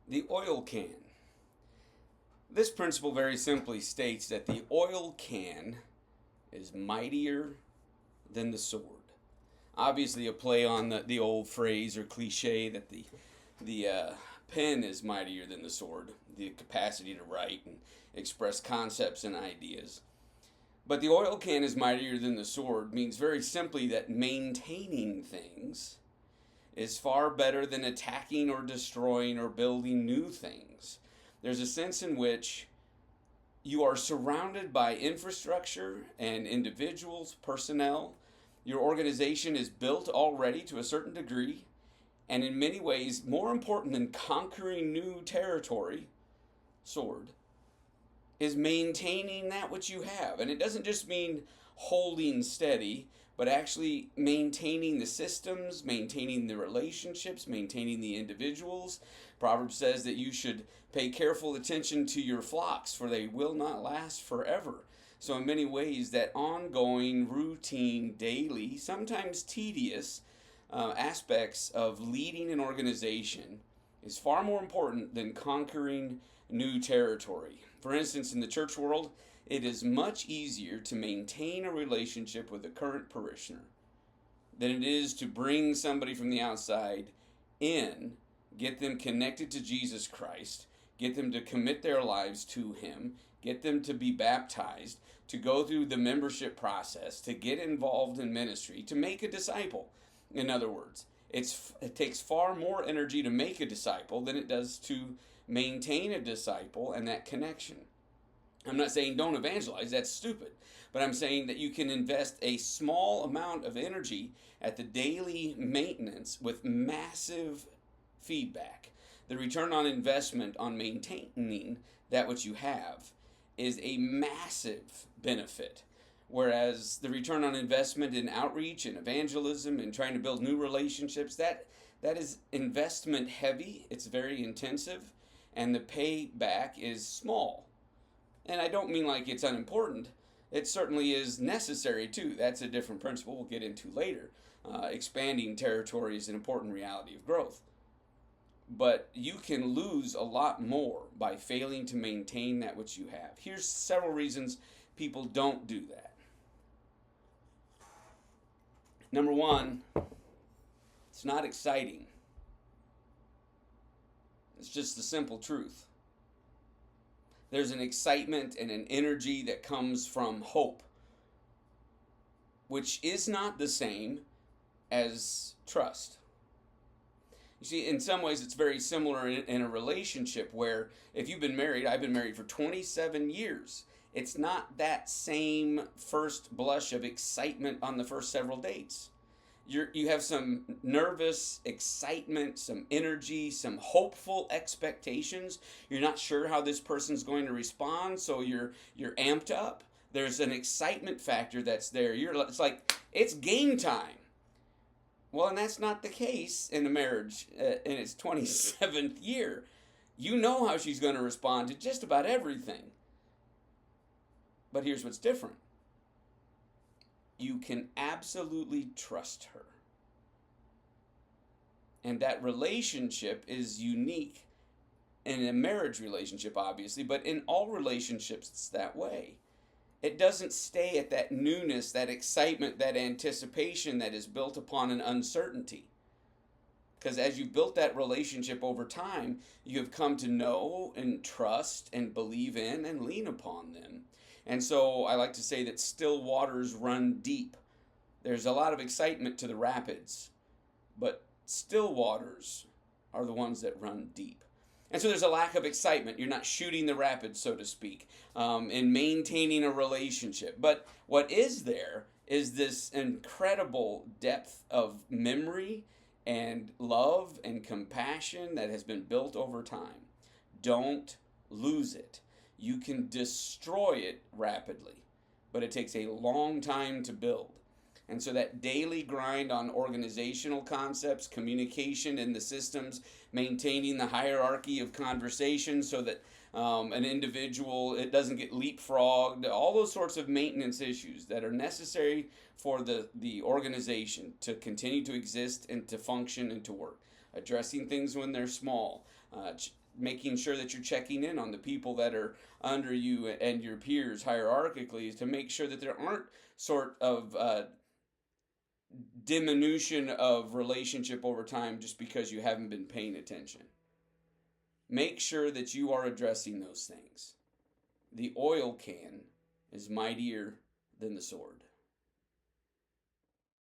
The oil can. This principle very simply states that the oil can is mightier than the sword. Obviously, a play on the old phrase or cliche that the pen is mightier than the sword, the capacity to write and express concepts and ideas. But the oil can is mightier than the sword means very simply that maintaining things is far better than attacking or destroying or building new things. There's a sense in which you are surrounded by infrastructure and individuals, personnel. Your organization is built already to a certain degree, and in many ways, more important than conquering new territory, sword, is maintaining that which you have. And it doesn't just mean holding steady, but actually maintaining the systems, maintaining the relationships, maintaining the individuals. Proverbs says that you should pay careful attention to your flocks, for they will not last forever. So, in many ways, that ongoing, routine, daily, sometimes tedious aspects of leading an organization is far more important than conquering new territory. For instance, in the church world, it is much easier to maintain a relationship with a current parishioner than it is to bring somebody from the outside in, get them connected to Jesus Christ, get them to commit their lives to Him, get them to be baptized, to go through the membership process, to get involved in ministry, to make a disciple. In other words, it takes far more energy to make a disciple than it does to maintain a disciple and that connection. I'm not saying don't evangelize, that's stupid. But I'm saying that you can invest a small amount of energy at the daily maintenance with massive feedback. The return on investment on maintaining that which you have is a massive benefit. Whereas the return on investment in outreach and evangelism and trying to build new relationships, that is investment heavy, it's very intensive, and the payback is small. And I don't mean like it's unimportant. It certainly is necessary too. That's a different principle we'll get into later. Expanding territory is an important reality of growth. But you can lose a lot more by failing to maintain that which you have. Here's several reasons people don't do that. Number one, it's not exciting. It's just the simple truth. There's an excitement and an energy that comes from hope, which is not the same as trust. You see, in some ways, it's very similar in a relationship where if you've been married, I've been married for 27 years. It's not that same first blush of excitement on the first several dates. You have some nervous excitement, some energy, some hopeful expectations. You're not sure how this person's going to respond, so you're amped up. There's an excitement factor that's there. It's like it's game time. Well, and that's not the case in a marriage in its 27th year. You know how she's going to respond to just about everything. But here's what's different. You can absolutely trust her. And that relationship is unique in a marriage relationship, obviously, but in all relationships, it's that way. It doesn't stay at that newness, that excitement, that anticipation that is built upon an uncertainty. Because as you built that relationship over time, you have come to know and trust and believe in and lean upon them. And so I like to say that still waters run deep. There's a lot of excitement to the rapids, but still waters are the ones that run deep. And so there's a lack of excitement. You're not shooting the rapids, so to speak, in maintaining a relationship. But what is there is this incredible depth of memory and love and compassion that has been built over time. Don't lose it. You can destroy it rapidly, but it takes a long time to build. And so that daily grind on organizational concepts, communication in the systems, maintaining the hierarchy of conversation so that an individual, it doesn't get leapfrogged, all those sorts of maintenance issues that are necessary for the organization to continue to exist and to function and to work. Addressing things when they're small, making sure that you're checking in on the people that are under you and your peers hierarchically to make sure that there aren't sort of diminution of relationship over time just because you haven't been paying attention. Make sure that you are addressing those things. The oil can is mightier than the sword.